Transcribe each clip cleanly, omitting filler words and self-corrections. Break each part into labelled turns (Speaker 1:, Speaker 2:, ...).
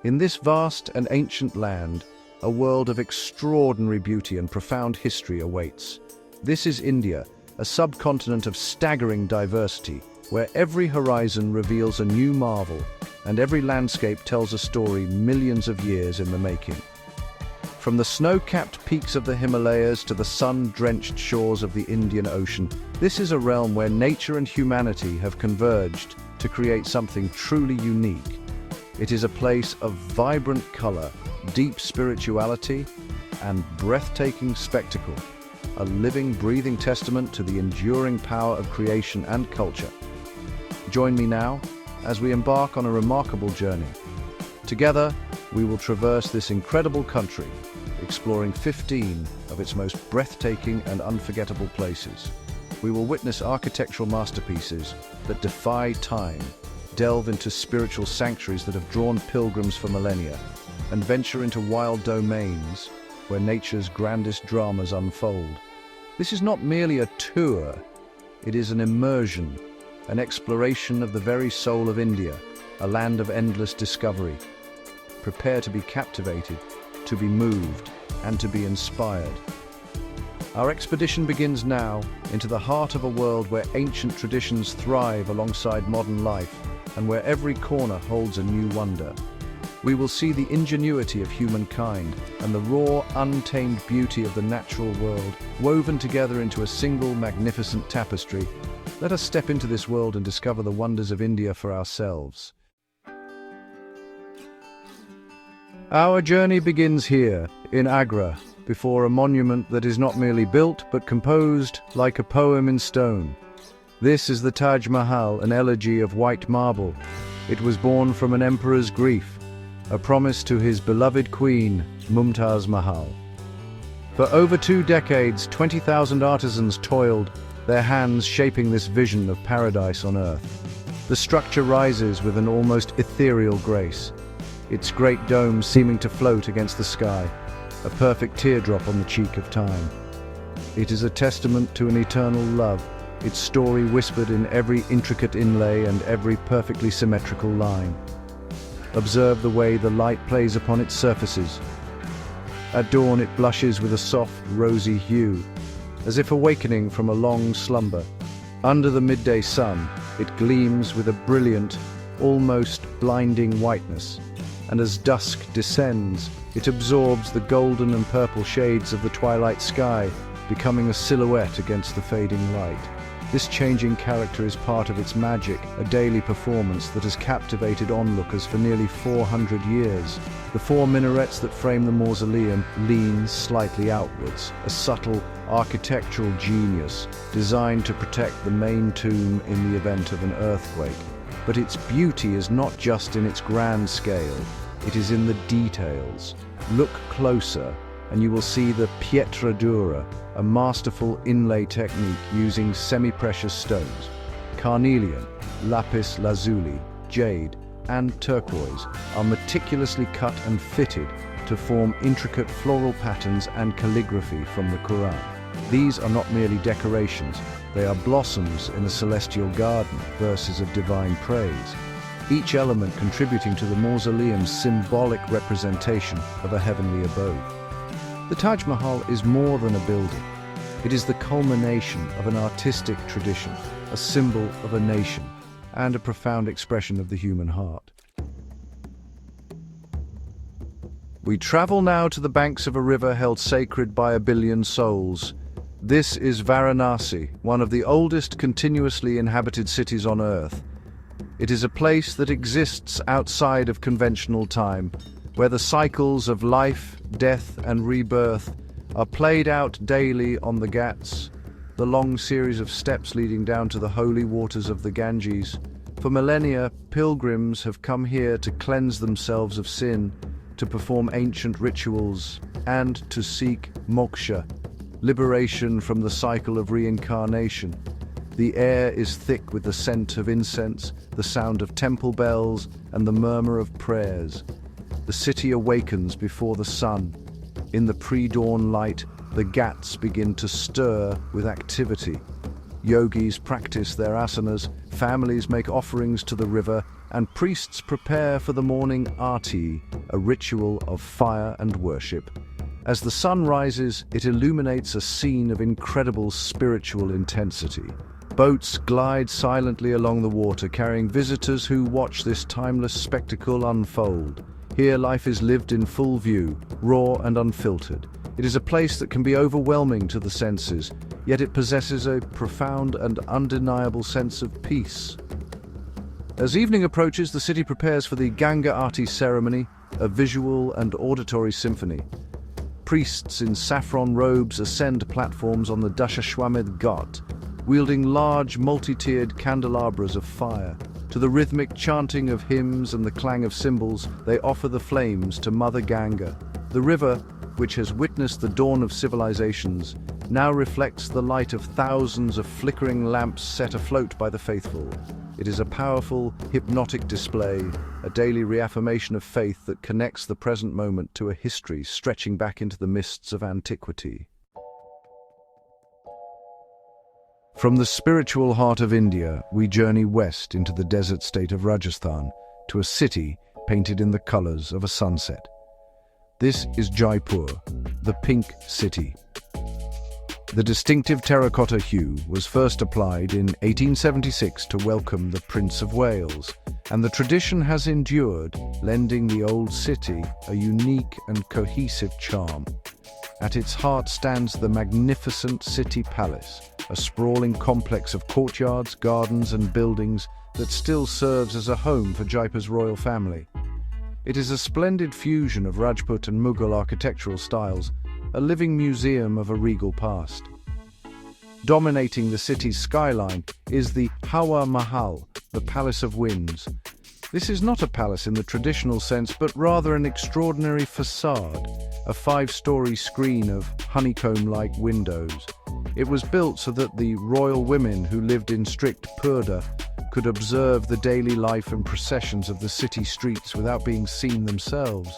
Speaker 1: In this vast and ancient land, a world of extraordinary beauty and profound history awaits. This is India, a subcontinent of staggering diversity, where every horizon reveals a new marvel, and every landscape tells a story millions of years in the making. From the snow-capped peaks of the Himalayas to the sun-drenched shores of the Indian Ocean, this is a realm where nature and humanity have converged to create something truly unique. It is a place of vibrant color, deep spirituality, and breathtaking spectacle, a living, breathing testament to the enduring power of creation and culture. Join me now as we embark on a remarkable journey. Together, we will traverse this incredible country, exploring 15 of its most breathtaking and unforgettable places. We will witness architectural masterpieces that defy time, delve into spiritual sanctuaries that have drawn pilgrims for millennia, and venture into wild domains where nature's grandest dramas unfold. This is not merely a tour, it is an immersion, an exploration of the very soul of India, a land of endless discovery. Prepare to be captivated, to be moved, and to be inspired. Our expedition begins now into the heart of a world where ancient traditions thrive alongside modern life, and where every corner holds a new wonder. We will see the ingenuity of humankind and the raw, untamed beauty of the natural world, woven together into a single magnificent tapestry. Let us step into this world and discover the wonders of India for ourselves. Our journey begins here, in Agra, before a monument that is not merely built, but composed like a poem in stone. This is the Taj Mahal, an elegy of white marble. It was born from an emperor's grief, a promise to his beloved queen, Mumtaz Mahal. For over 2 decades, 20,000 artisans toiled, their hands shaping this vision of paradise on earth. The structure rises with an almost ethereal grace, its great dome seeming to float against the sky, a perfect teardrop on the cheek of time. It is a testament to an eternal love, its story whispered in every intricate inlay and every perfectly symmetrical line. Observe the way the light plays upon its surfaces. At dawn it blushes with a soft, rosy hue, as if awakening from a long slumber. Under the midday sun, it gleams with a brilliant, almost blinding whiteness, and as dusk descends, it absorbs the golden and purple shades of the twilight sky, becoming a silhouette against the fading light. This changing character is part of its magic, a daily performance that has captivated onlookers for nearly 400 years. The 4 minarets that frame the mausoleum lean slightly outwards, a subtle architectural genius designed to protect the main tomb in the event of an earthquake. But its beauty is not just in its grand scale, it is in the details. Look closer, and you will see the pietra dura, a masterful inlay technique using semi-precious stones. Carnelian, lapis lazuli, jade, and turquoise are meticulously cut and fitted to form intricate floral patterns and calligraphy from the Quran. These are not merely decorations, they are blossoms in a celestial garden, verses of divine praise, each element contributing to the mausoleum's symbolic representation of a heavenly abode. The Taj Mahal is more than a building. It is the culmination of an artistic tradition, a symbol of a nation, and a profound expression of the human heart. We travel now to the banks of a river held sacred by 1 billion souls. This is Varanasi, one of the oldest continuously inhabited cities on Earth. It is a place that exists outside of conventional time, where the cycles of life, death, and rebirth are played out daily on the Ghats, the long series of steps leading down to the holy waters of the Ganges. For millennia, pilgrims have come here to cleanse themselves of sin, to perform ancient rituals, and to seek moksha, liberation from the cycle of reincarnation. The air is thick with the scent of incense, the sound of temple bells, and the murmur of prayers. The city awakens before the sun. In the pre-dawn light, the Ghats begin to stir with activity. Yogis practice their asanas, families make offerings to the river, and priests prepare for the morning aarti, a ritual of fire and worship. As the sun rises, it illuminates a scene of incredible spiritual intensity. Boats glide silently along the water, carrying visitors who watch this timeless spectacle unfold. Here, life is lived in full view, raw and unfiltered. It is a place that can be overwhelming to the senses, yet it possesses a profound and undeniable sense of peace. As evening approaches, the city prepares for the Ganga Aarti ceremony, a visual and auditory symphony. Priests in saffron robes ascend platforms on the Dashashwamedh Ghat, wielding large multi-tiered candelabras of fire. To the rhythmic chanting of hymns and the clang of cymbals, they offer the flames to Mother Ganga. The river, which has witnessed the dawn of civilizations, now reflects the light of thousands of flickering lamps set afloat by the faithful. It is a powerful, hypnotic display, a daily reaffirmation of faith that connects the present moment to a history stretching back into the mists of antiquity. From the spiritual heart of India, we journey west into the desert state of Rajasthan, to a city painted in the colors of a sunset. This is Jaipur, the Pink City. The distinctive terracotta hue was first applied in 1876 to welcome the Prince of Wales, and the tradition has endured, lending the old city a unique and cohesive charm. At its heart stands the magnificent city palace, a sprawling complex of courtyards, gardens and buildings that still serves as a home for Jaipur's royal family. It is a splendid fusion of Rajput and Mughal architectural styles, a living museum of a regal past. Dominating the city's skyline is the Hawa Mahal, the Palace of Winds. This is not a palace in the traditional sense, but rather an extraordinary facade, a 5-story screen of honeycomb-like windows. It was built so that the royal women who lived in strict purdah could observe the daily life and processions of the city streets without being seen themselves.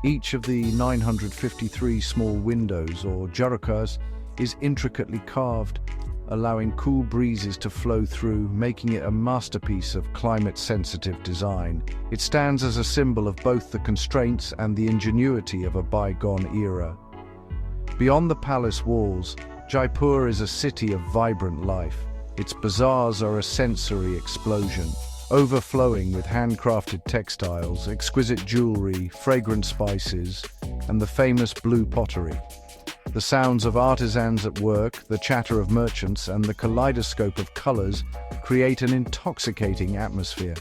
Speaker 1: Each of the 953 small windows, or jarakas, is intricately carved, allowing cool breezes to flow through, making it a masterpiece of climate-sensitive design. It stands as a symbol of both the constraints and the ingenuity of a bygone era. Beyond the palace walls, Jaipur is a city of vibrant life. Its bazaars are a sensory explosion, overflowing with handcrafted textiles, exquisite jewelry, fragrant spices, and the famous blue pottery. The sounds of artisans at work, the chatter of merchants, and the kaleidoscope of colors create an intoxicating atmosphere.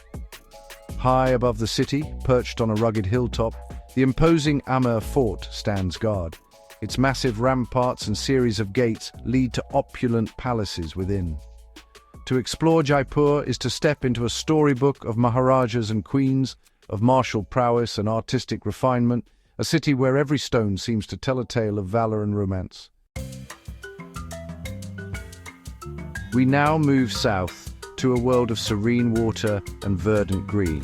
Speaker 1: High above the city, perched on a rugged hilltop, the imposing Amer Fort stands guard. Its massive ramparts and series of gates lead to opulent palaces within. To explore Jaipur is to step into a storybook of Maharajas and queens, of martial prowess and artistic refinement, a city where every stone seems to tell a tale of valor and romance. We now move south to a world of serene water and verdant green.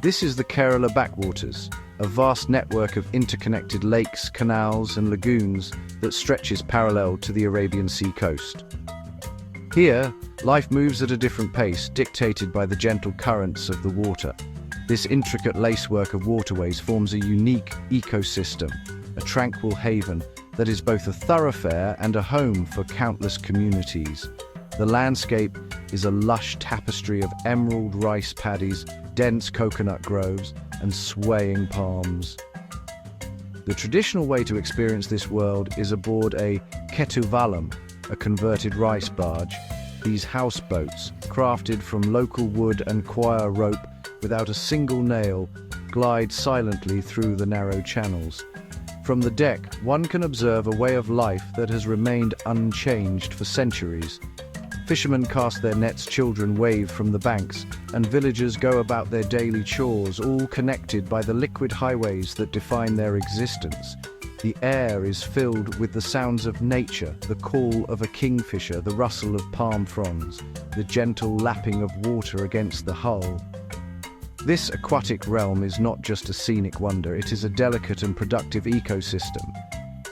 Speaker 1: This is the Kerala Backwaters, a vast network of interconnected lakes, canals and lagoons that stretches parallel to the Arabian Sea coast. Here, life moves at a different pace, dictated by the gentle currents of the water. This intricate lacework of waterways forms a unique ecosystem, a tranquil haven that is both a thoroughfare and a home for countless communities. The landscape is a lush tapestry of emerald rice paddies, dense coconut groves, and swaying palms. The traditional way to experience this world is aboard a ketuvalam, a converted rice barge. These houseboats, crafted from local wood and coir rope without a single nail, glide silently through the narrow channels. From the deck, one can observe a way of life that has remained unchanged for centuries. Fishermen cast their nets, children wave from the banks, and villagers go about their daily chores, all connected by the liquid highways that define their existence. The air is filled with the sounds of nature, the call of a kingfisher, the rustle of palm fronds, the gentle lapping of water against the hull. This aquatic realm is not just a scenic wonder, it is a delicate and productive ecosystem.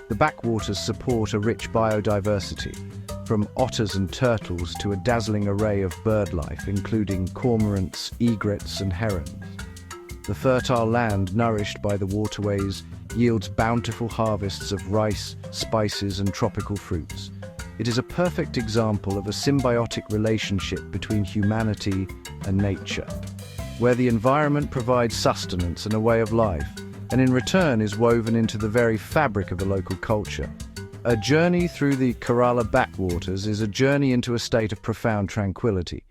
Speaker 1: The backwaters support a rich biodiversity. from otters and turtles to a dazzling array of birdlife, including cormorants, egrets, and herons. The fertile land, nourished by the waterways, yields bountiful harvests of rice, spices, and tropical fruits. It is a perfect example of a symbiotic relationship between humanity and nature, where the environment provides sustenance and a way of life, and in return is woven into the very fabric of the local culture. A journey through the Kerala backwaters is a journey into a state of profound tranquility.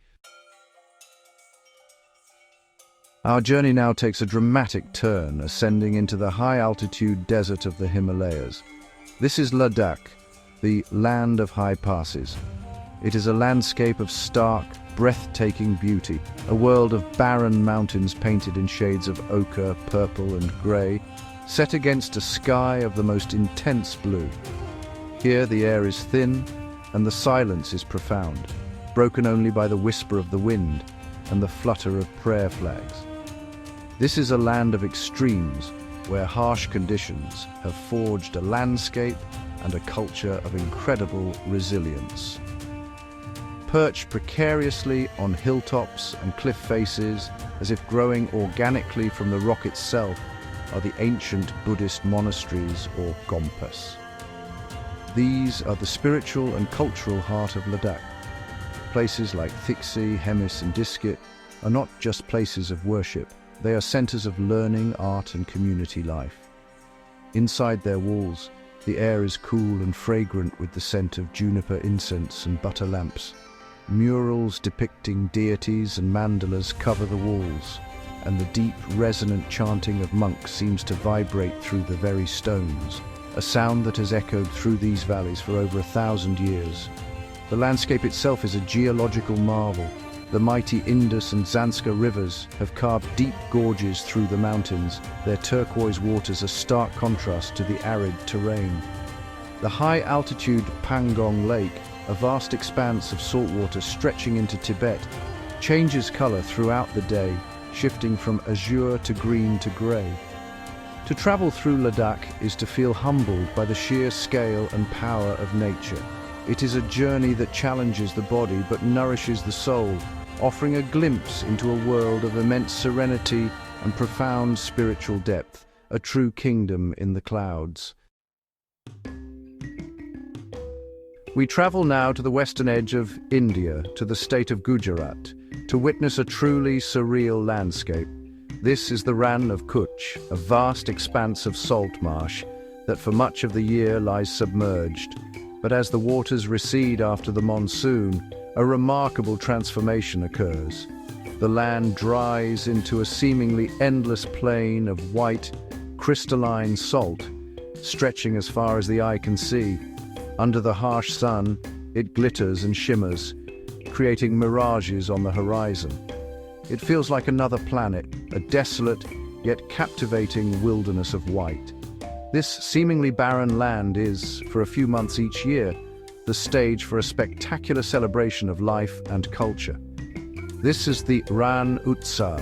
Speaker 1: Our journey now takes a dramatic turn, ascending into the high-altitude desert of the Himalayas. This is Ladakh, the land of high passes. It is a landscape of stark, breathtaking beauty, a world of barren mountains painted in shades of ochre, purple, and grey, set against a sky of the most intense blue. Here the air is thin, and the silence is profound, broken only by the whisper of the wind and the flutter of prayer flags. This is a land of extremes, where harsh conditions have forged a landscape and a culture of incredible resilience. Perched precariously on hilltops and cliff faces, as if growing organically from the rock itself, are the ancient Buddhist monasteries or gompas. These are the spiritual and cultural heart of Ladakh. Places like Thiksi, Hemis, and Diskit are not just places of worship, they are centers of learning, art, and community life. Inside their walls, the air is cool and fragrant with the scent of juniper incense and butter lamps. Murals depicting deities and mandalas cover the walls, and the deep, resonant chanting of monks seems to vibrate through the very stones, a sound that has echoed through these valleys for over 1,000 years. The landscape itself is a geological marvel. The mighty Indus and Zanskar rivers have carved deep gorges through the mountains, their turquoise waters a stark contrast to the arid terrain. The high-altitude Pangong Lake, a vast expanse of saltwater stretching into Tibet, changes color throughout the day, shifting from azure to green to gray. To travel through Ladakh is to feel humbled by the sheer scale and power of nature. It is a journey that challenges the body but nourishes the soul, offering a glimpse into a world of immense serenity and profound spiritual depth, a true kingdom in the clouds. We travel now to the western edge of India, to the state of Gujarat, to witness a truly surreal landscape. This is the Rann of Kutch, a vast expanse of salt marsh that for much of the year lies submerged. But as the waters recede after the monsoon, a remarkable transformation occurs. The land dries into a seemingly endless plain of white, crystalline salt, stretching as far as the eye can see. Under the harsh sun, it glitters and shimmers, creating mirages on the horizon. It feels like another planet, a desolate yet captivating wilderness of white. This seemingly barren land is, for a few months each year, the stage for a spectacular celebration of life and culture. This is the Rann Utsav,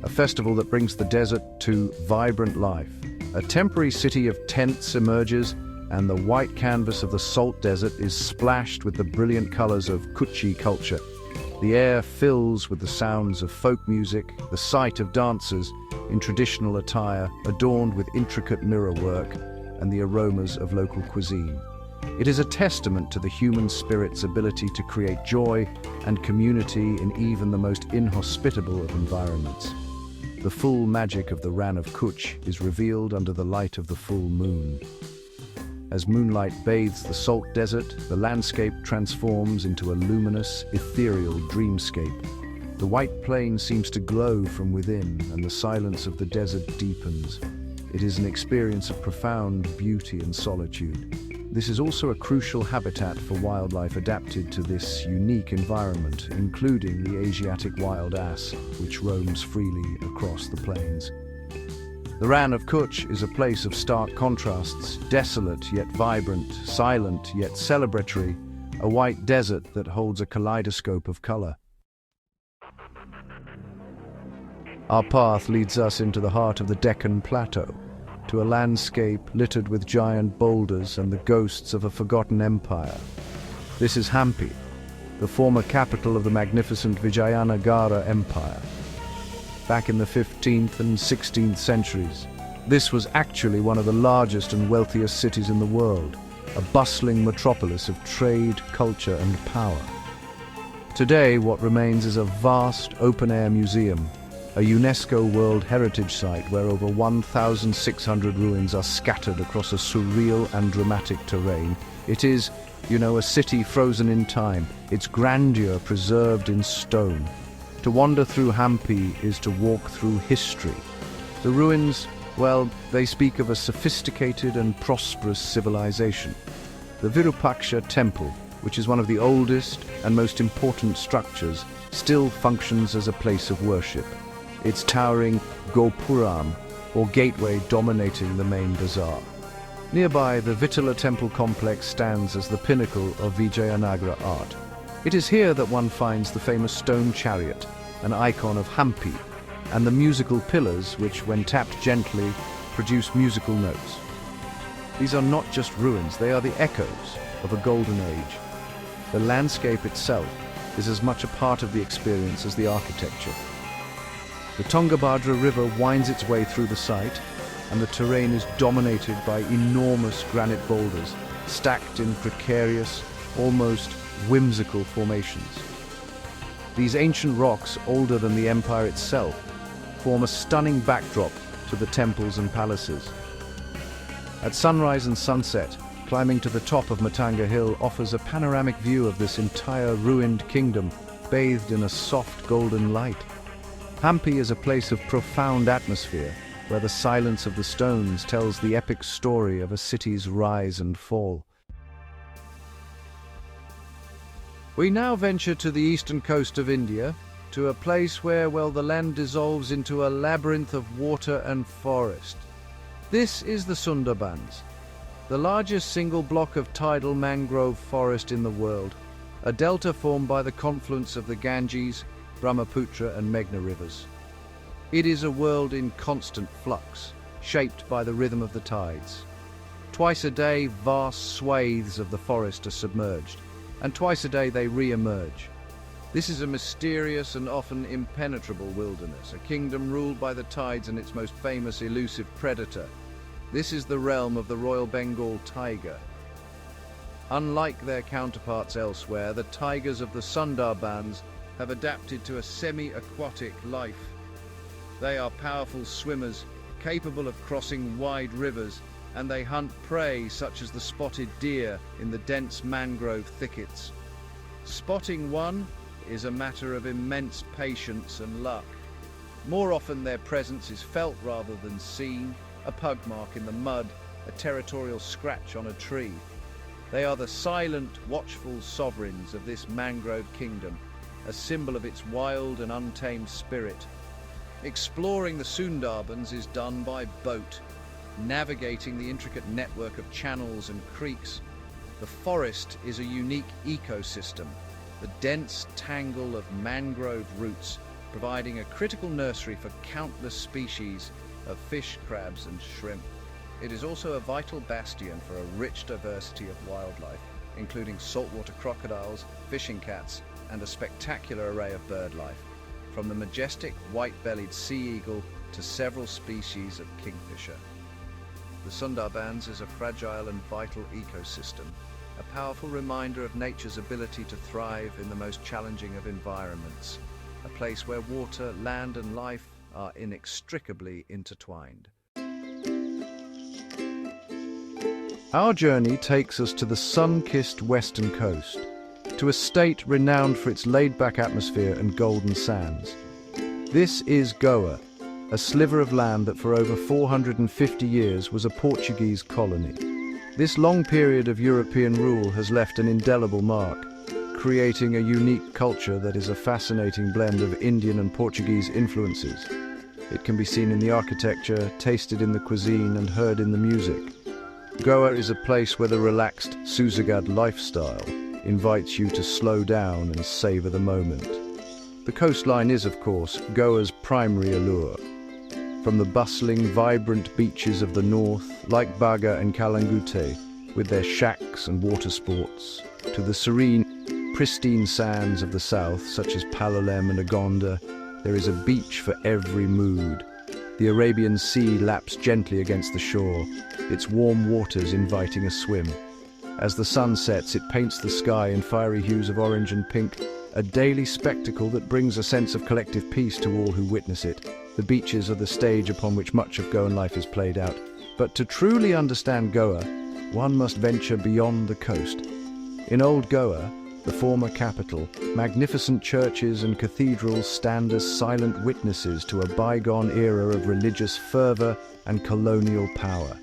Speaker 1: a festival that brings the desert to vibrant life. A temporary city of tents emerges, and the white canvas of the salt desert is splashed with the brilliant colors of Kutchi culture. The air fills with the sounds of folk music, the sight of dancers in traditional attire adorned with intricate mirrorwork, and the aromas of local cuisine. It is a testament to the human spirit's ability to create joy and community in even the most inhospitable of environments. The full magic of the Rann of Kutch is revealed under the light of the full moon. As moonlight bathes the salt desert, the landscape transforms into a luminous, ethereal dreamscape. The white plain seems to glow from within, and the silence of the desert deepens. It is an experience of profound beauty and solitude. This is also a crucial habitat for wildlife adapted to this unique environment, including the Asiatic wild ass, which roams freely across the plains. The Rann of Kutch is a place of stark contrasts, desolate yet vibrant, silent yet celebratory, a white desert that holds a kaleidoscope of color. Our path leads us into the heart of the Deccan Plateau, to a landscape littered with giant boulders and the ghosts of a forgotten empire. This is Hampi, the former capital of the magnificent Vijayanagara Empire. Back in the 15th and 16th centuries, this was actually one of the largest and wealthiest cities in the world, a bustling metropolis of trade, culture, and power. Today, what remains is a vast open-air museum, a UNESCO World Heritage Site where over 1,600 ruins are scattered across a surreal and dramatic terrain. It is, a city frozen in time, its grandeur preserved in stone. To wander through Hampi is to walk through history. The ruins, well, they speak of a sophisticated and prosperous civilization. The Virupaksha Temple, which is one of the oldest and most important structures, still functions as a place of worship, its towering Gopuram, or gateway, dominating the main bazaar. Nearby, the Vittala temple complex stands as the pinnacle of Vijayanagara art. It is here that one finds the famous stone chariot, an icon of Hampi, and the musical pillars which, when tapped gently, produce musical notes. These are not just ruins, they are the echoes of a golden age. The landscape itself is as much a part of the experience as the architecture. The Tungabhadra River winds its way through the site, and the terrain is dominated by enormous granite boulders, stacked in precarious, almost whimsical formations. These ancient rocks, older than the empire itself, form a stunning backdrop to the temples and palaces. At sunrise and sunset, climbing to the top of Matanga Hill offers a panoramic view of this entire ruined kingdom, bathed in a soft golden light. Hampi is a place of profound atmosphere, where the silence of the stones tells the epic story of a city's rise and fall. We now venture to the eastern coast of India, to a place where, the land dissolves into a labyrinth of water and forest. This is the Sundarbans, the largest single block of tidal mangrove forest in the world, a delta formed by the confluence of the Ganges, Brahmaputra and Meghna rivers. It is a world in constant flux, shaped by the rhythm of the tides. Twice a day, vast swathes of the forest are submerged, and twice a day they re-emerge. This is a mysterious and often impenetrable wilderness, a kingdom ruled by the tides and its most famous elusive predator. This is the realm of the Royal Bengal tiger. Unlike their counterparts elsewhere, the tigers of the Sundarbans have adapted to a semi-aquatic life. They are powerful swimmers, capable of crossing wide rivers, and they hunt prey such as the spotted deer in the dense mangrove thickets. Spotting one is a matter of immense patience and luck. More often their presence is felt rather than seen, a pug mark in the mud, a territorial scratch on a tree. They are the silent, watchful sovereigns of this mangrove kingdom, a symbol of its wild and untamed spirit. Exploring the Sundarbans is done by boat, navigating the intricate network of channels and creeks. The forest is a unique ecosystem, the dense tangle of mangrove roots providing a critical nursery for countless species of fish, crabs and shrimp. It is also a vital bastion for a rich diversity of wildlife, including saltwater crocodiles, fishing cats, and a spectacular array of bird life, from the majestic white-bellied sea eagle to several species of kingfisher. The Sundarbans is a fragile and vital ecosystem, a powerful reminder of nature's ability to thrive in the most challenging of environments, a place where water, land and life are inextricably intertwined. Our journey takes us to the sun-kissed western coast, to a state renowned for its laid-back atmosphere and golden sands. This is Goa, a sliver of land that for over 450 years was a Portuguese colony. This long period of European rule has left an indelible mark, creating a unique culture that is a fascinating blend of Indian and Portuguese influences. It can be seen in the architecture, tasted in the cuisine, and heard in the music. Goa is a place where the relaxed Susagad lifestyle invites you to slow down and savor the moment. The coastline is, of course, Goa's primary allure. From the bustling, vibrant beaches of the north, like Baga and Kalangute, with their shacks and water sports, To the serene, pristine sands of the south, such as Palolem and Agonda, there is a beach for every mood. The Arabian Sea laps gently against the shore, its warm waters inviting a swim. As the sun sets, it paints the sky in fiery hues of orange and pink, a daily spectacle that brings a sense of collective peace to all who witness it. The beaches are the stage upon which much of Goan life is played out. But to truly understand Goa, one must venture beyond the coast. In Old Goa, the former capital, magnificent churches and cathedrals stand as silent witnesses to a bygone era of religious fervor and colonial power.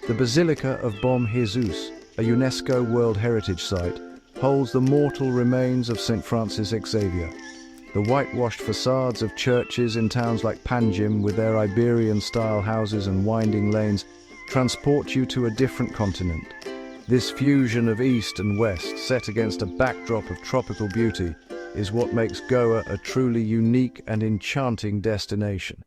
Speaker 1: The Basilica of Bom Jesus, a UNESCO World Heritage Site, holds the mortal remains of St. Francis Xavier. The whitewashed facades of churches in towns like Panjim, with their Iberian-style houses and winding lanes, transport you to a different continent. This fusion of East and West, set against a backdrop of tropical beauty, is what makes Goa a truly unique and enchanting destination.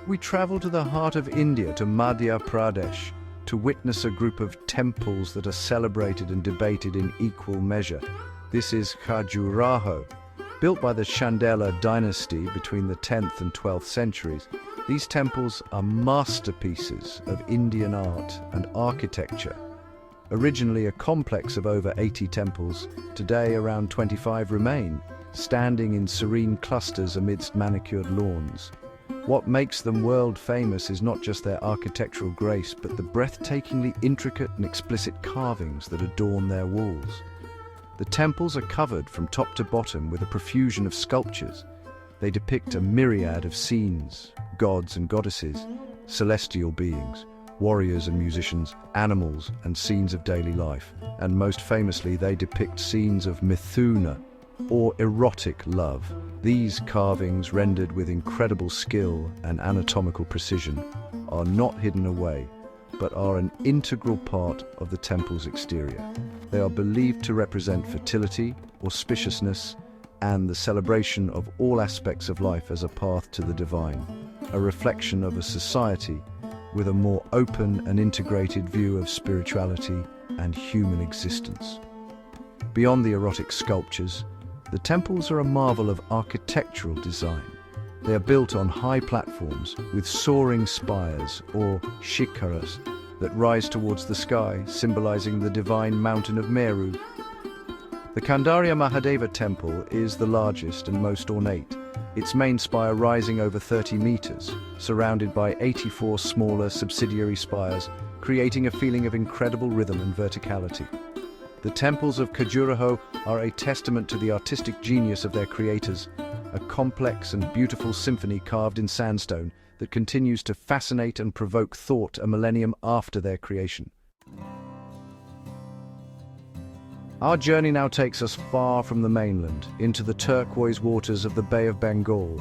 Speaker 1: We travel to the heart of India, to Madhya Pradesh, to witness a group of temples that are celebrated and debated in equal measure. This is Khajuraho. Built by the Chandela dynasty between the 10th and 12th centuries, these temples are masterpieces of Indian art and architecture. Originally a complex of over 80 temples, today around 25 remain, standing in serene clusters amidst manicured lawns. What makes them world famous is not just their architectural grace, but the breathtakingly intricate and explicit carvings that adorn their walls. The temples are covered from top to bottom with a profusion of sculptures. They depict a myriad of scenes, gods and goddesses, celestial beings, warriors and musicians, animals and scenes of daily life. And most famously, they depict scenes of Mithuna, or erotic love. These carvings, rendered with incredible skill and anatomical precision, are not hidden away, but are an integral part of the temple's exterior. They are believed to represent fertility, auspiciousness, and the celebration of all aspects of life as a path to the divine, a reflection of a society with a more open and integrated view of spirituality and human existence. Beyond the erotic sculptures, the temples are a marvel of architectural design. They are built on high platforms with soaring spires, or shikharas, that rise towards the sky, symbolizing the divine mountain of Meru. The Kandarya Mahadeva temple is the largest and most ornate, its main spire rising over 30 meters, surrounded by 84 smaller subsidiary spires, creating a feeling of incredible rhythm and verticality. The temples of Khajuraho are a testament to the artistic genius of their creators, a complex and beautiful symphony carved in sandstone that continues to fascinate and provoke thought a millennium after their creation. Our journey now takes us far from the mainland, into the turquoise waters of the Bay of Bengal.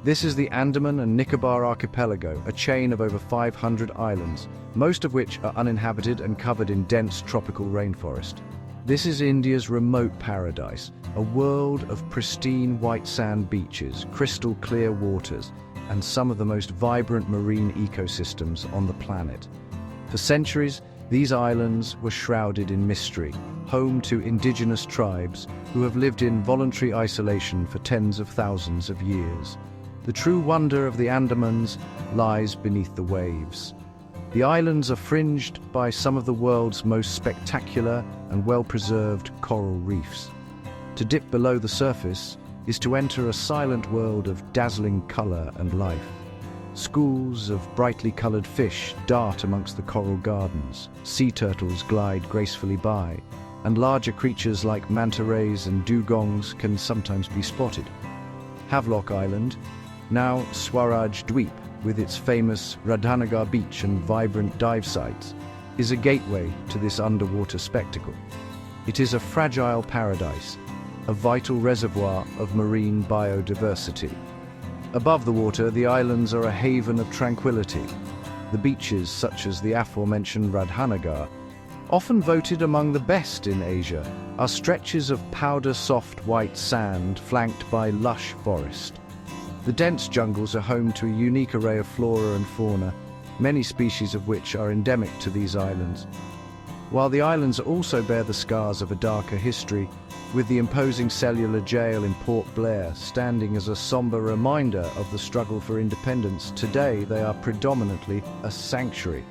Speaker 1: This is the Andaman and Nicobar archipelago, a chain of over 500 islands, most of which are uninhabited and covered in dense tropical rainforest. This is India's remote paradise, a world of pristine white sand beaches, crystal clear waters, and some of the most vibrant marine ecosystems on the planet. For centuries, these islands were shrouded in mystery, home to indigenous tribes who have lived in voluntary isolation for tens of thousands of years. The true wonder of the Andamans lies beneath the waves. The islands are fringed by some of the world's most spectacular and well-preserved coral reefs. To dip below the surface is to enter a silent world of dazzling color and life. Schools of brightly colored fish dart amongst the coral gardens, sea turtles glide gracefully by, and larger creatures like manta rays and dugongs can sometimes be spotted. Havelock Island, now Swaraj Dweep, with its famous Radhanagar beach and vibrant dive sites, is a gateway to this underwater spectacle. It is a fragile paradise, a vital reservoir of marine biodiversity. Above the water, the islands are a haven of tranquility. The beaches, such as the aforementioned Radhanagar, often voted among the best in Asia, are stretches of powder-soft white sand flanked by lush forest. The dense jungles are home to a unique array of flora and fauna, many species of which are endemic to these islands. while the islands also bear the scars of a darker history, with the imposing cellular jail in Port Blair standing as a somber reminder of the struggle for independence. Today, they are predominantly a sanctuary.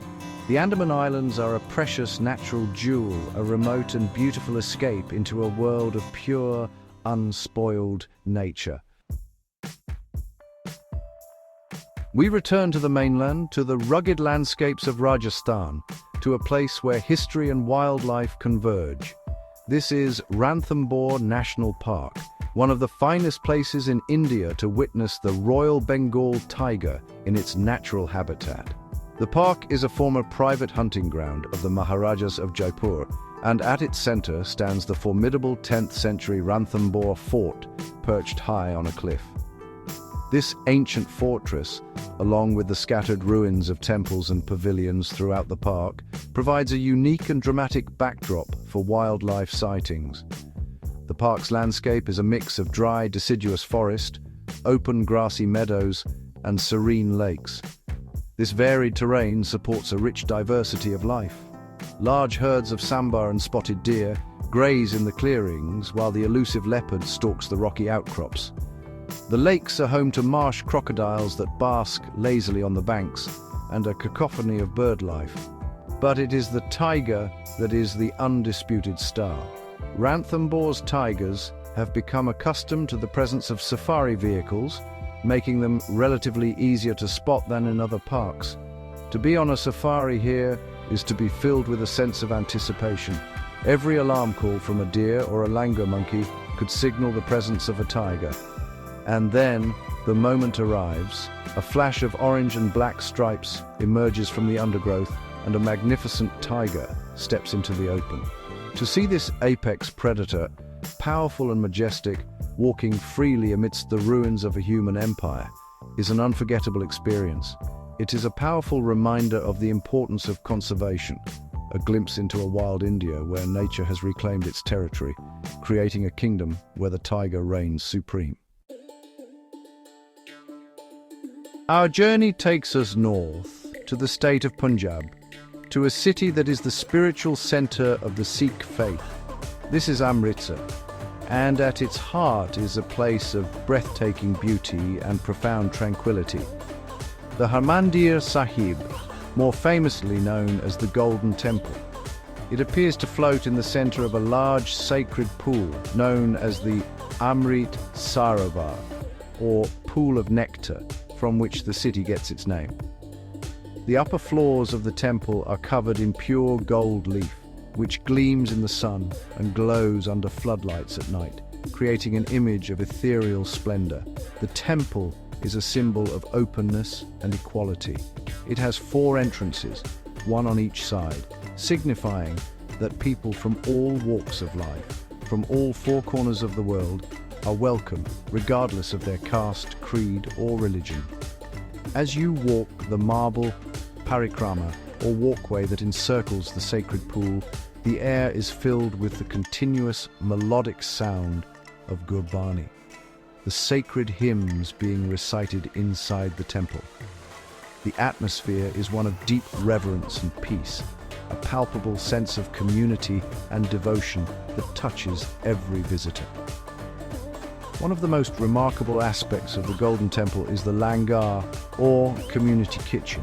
Speaker 1: The Andaman Islands are a precious natural jewel, a remote and beautiful escape into a world of pure, unspoiled nature. We return to the mainland, to the rugged landscapes of Rajasthan, to a place where history and wildlife converge. This is Ranthambore National Park, one of the finest places in India to witness the Royal Bengal tiger in its natural habitat. The park is a former private hunting ground of the Maharajas of Jaipur, and at its center stands the formidable 10th century Ranthambore fort, perched high on a cliff. This ancient fortress, along with the scattered ruins of temples and pavilions throughout the park, provides a unique and dramatic backdrop for wildlife sightings. The park's landscape is a mix of dry, deciduous forest, open grassy meadows, and serene lakes. This varied terrain supports a rich diversity of life. Large herds of sambar and spotted deer graze in the clearings, while the elusive leopard stalks the rocky outcrops. The lakes are home to marsh crocodiles that bask lazily on the banks, and a cacophony of bird life. But it is the tiger that is the undisputed star. Ranthambore's tigers have become accustomed to the presence of safari vehicles, making them relatively easier to spot than in other parks. To be on a safari here is to be filled with a sense of anticipation. Every alarm call from a deer or a langur monkey could signal the presence of a tiger. And then, the moment arrives, a flash of orange and black stripes emerges from the undergrowth, and a magnificent tiger steps into the open. To see this apex predator, powerful and majestic, walking freely amidst the ruins of a human empire, is an unforgettable experience. It is a powerful reminder of the importance of conservation, a glimpse into a wild India where nature has reclaimed its territory, creating a kingdom where the tiger reigns supreme. Our journey takes us north to the state of Punjab, to a city that is the spiritual center of the Sikh faith. This is Amritsar, and at its heart is a place of breathtaking beauty and profound tranquility. The Harmandir Sahib, more famously known as the Golden Temple. It appears to float in the center of a large sacred pool known as the Amrit Sarovar, or Pool of Nectar, from which the city gets its name. The upper floors of the temple are covered in pure gold leaf, which gleams in the sun and glows under floodlights at night, creating an image of ethereal splendor. The temple is a symbol of openness and equality. It has 4 entrances, one on each side, signifying that people from all walks of life, from all 4 corners of the world, are welcome, regardless of their caste, creed, or religion. As you walk the marble parikrama, or walkway that encircles the sacred pool, the air is filled with the continuous melodic sound of Gurbani, the sacred hymns being recited inside the temple. The atmosphere is one of deep reverence and peace, a palpable sense of community and devotion that touches every visitor. One of the most remarkable aspects of the Golden Temple is the langar, or community kitchen.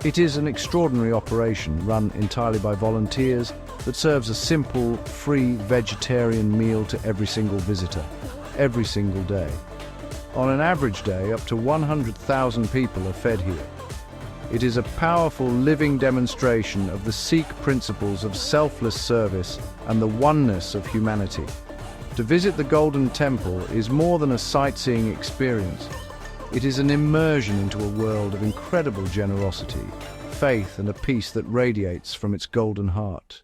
Speaker 1: It is an extraordinary operation run entirely by volunteers that serves a simple, free vegetarian meal to every single visitor, every single day. On an average day, up to 100,000 people are fed here. It is a powerful living demonstration of the Sikh principles of selfless service and the oneness of humanity. To visit the Golden Temple is more than a sightseeing experience. It is an immersion into a world of incredible generosity, faith, and a peace that radiates from its golden heart.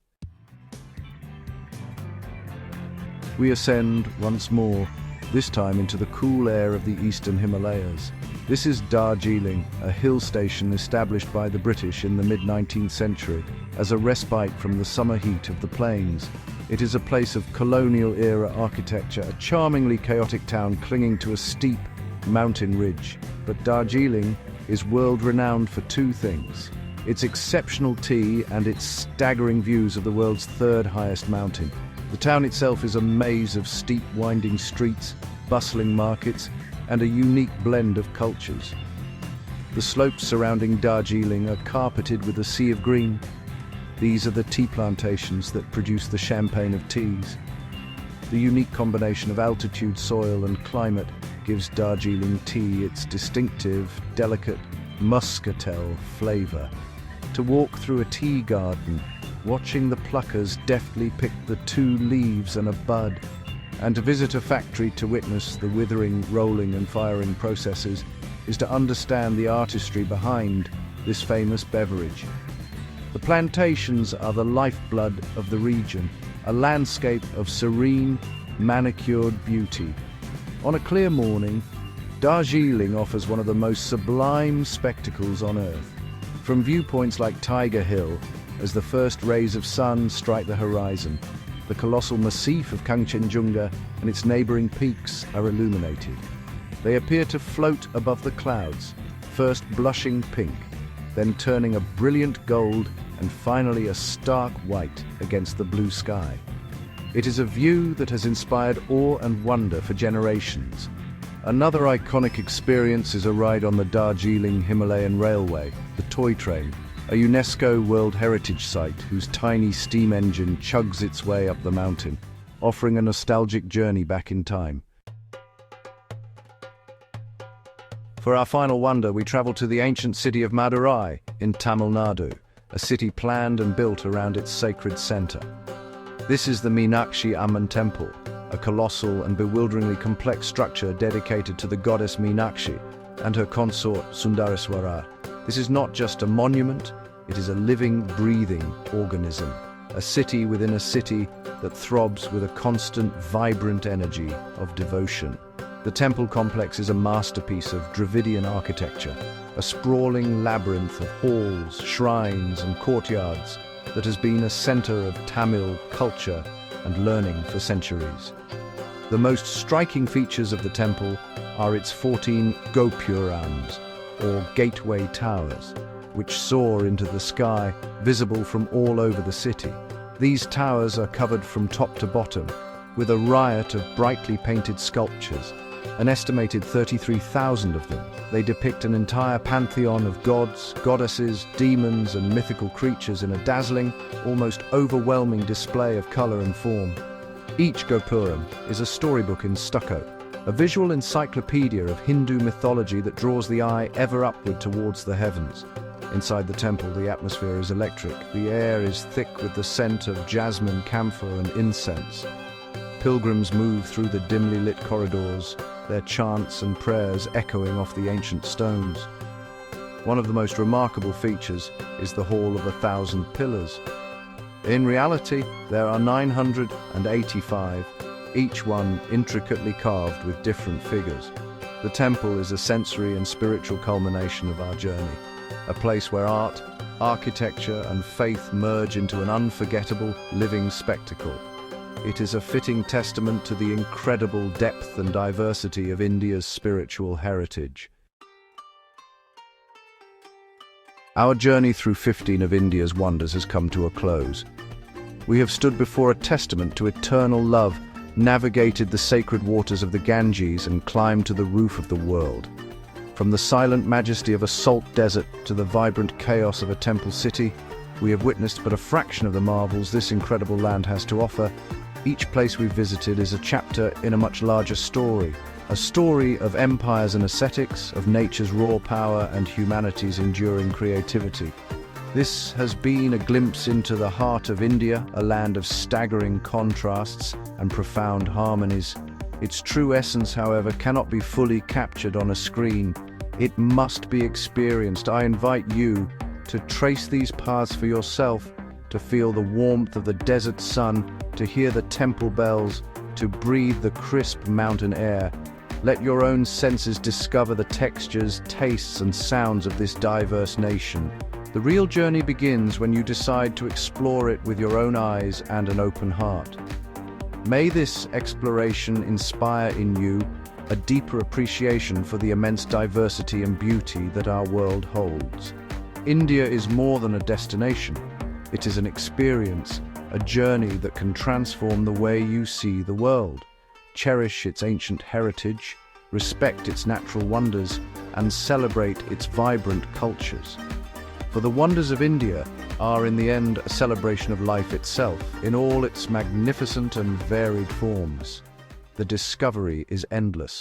Speaker 1: We ascend once more, this time into the cool air of the eastern Himalayas. This is Darjeeling, a hill station established by the British in the mid-19th century as a respite from the summer heat of the plains. It is a place of colonial-era architecture, a charmingly chaotic town clinging to a steep mountain ridge. But Darjeeling is world-renowned for 2 things: its exceptional tea and its staggering views of the world's third highest mountain. The town itself is a maze of steep, winding streets, bustling markets, and a unique blend of cultures. The slopes surrounding Darjeeling are carpeted with a sea of green. These are the tea plantations that produce the champagne of teas. The unique combination of altitude, soil, and climate gives Darjeeling tea its distinctive, delicate, muscatel flavor. To walk through a tea garden, watching the pluckers deftly pick the 2 leaves and a bud, and to visit a factory to witness the withering, rolling, and firing processes is to understand the artistry behind this famous beverage. The plantations are the lifeblood of the region, a landscape of serene, manicured beauty. On a clear morning, Darjeeling offers one of the most sublime spectacles on Earth. From viewpoints like Tiger Hill, as the first rays of sun strike the horizon, the colossal massif of Kangchenjunga and its neighboring peaks are illuminated. They appear to float above the clouds, first blushing pink, then turning a brilliant gold and finally a stark white against the blue sky. It is a view that has inspired awe and wonder for generations. Another iconic experience is a ride on the Darjeeling Himalayan Railway, the toy train, a UNESCO World Heritage Site whose tiny steam engine chugs its way up the mountain, offering a nostalgic journey back in time. For our final wonder, we travel to the ancient city of Madurai in Tamil Nadu, a city planned and built around its sacred center. This is the Meenakshi Amman Temple, a colossal and bewilderingly complex structure dedicated to the goddess Meenakshi and her consort Sundareswara. This is not just a monument, it is a living, breathing organism, a city within a city that throbs with a constant, vibrant energy of devotion. The temple complex is a masterpiece of Dravidian architecture, a sprawling labyrinth of halls, shrines, and courtyards that has been a center of Tamil culture and learning for centuries. The most striking features of the temple are its 14 gopurams, or gateway towers, which soar into the sky, visible from all over the city. These towers are covered from top to bottom with a riot of brightly painted sculptures, an estimated 33,000 of them. They depict an entire pantheon of gods, goddesses, demons, and mythical creatures in a dazzling, almost overwhelming display of color and form. Each gopuram is a storybook in stucco, a visual encyclopedia of Hindu mythology that draws the eye ever upward towards the heavens. Inside the temple, the atmosphere is electric. The air is thick with the scent of jasmine, camphor, and incense. Pilgrims move through the dimly lit corridors, their chants and prayers echoing off the ancient stones. One of the most remarkable features is the Hall of 1,000 Pillars. In reality, there are 985, each one intricately carved with different figures. The temple is a sensory and spiritual culmination of our journey, a place where art, architecture, and faith merge into an unforgettable, living spectacle. It is a fitting testament to the incredible depth and diversity of India's spiritual heritage. Our journey through 15 of India's wonders has come to a close. We have stood before a testament to eternal love, navigated the sacred waters of the Ganges, and climbed to the roof of the world. From the silent majesty of a salt desert to the vibrant chaos of a temple city, we have witnessed but a fraction of the marvels this incredible land has to offer. Each place we've visited is a chapter in a much larger story, a story of empires and ascetics, of nature's raw power and humanity's enduring creativity. This has been a glimpse into the heart of India, a land of staggering contrasts and profound harmonies. Its true essence, however, cannot be fully captured on a screen. It must be experienced. I invite you to trace these paths for yourself, to feel the warmth of the desert sun, to hear the temple bells, to breathe the crisp mountain air. Let your own senses discover the textures, tastes, and sounds of this diverse nation. The real journey begins when you decide to explore it with your own eyes and an open heart. May this exploration inspire in you a deeper appreciation for the immense diversity and beauty that our world holds. India is more than a destination. It is an experience, a journey that can transform the way you see the world. Cherish its ancient heritage, respect its natural wonders, and celebrate its vibrant cultures. For the wonders of India are in the end a celebration of life itself, in all its magnificent and varied forms. The discovery is endless.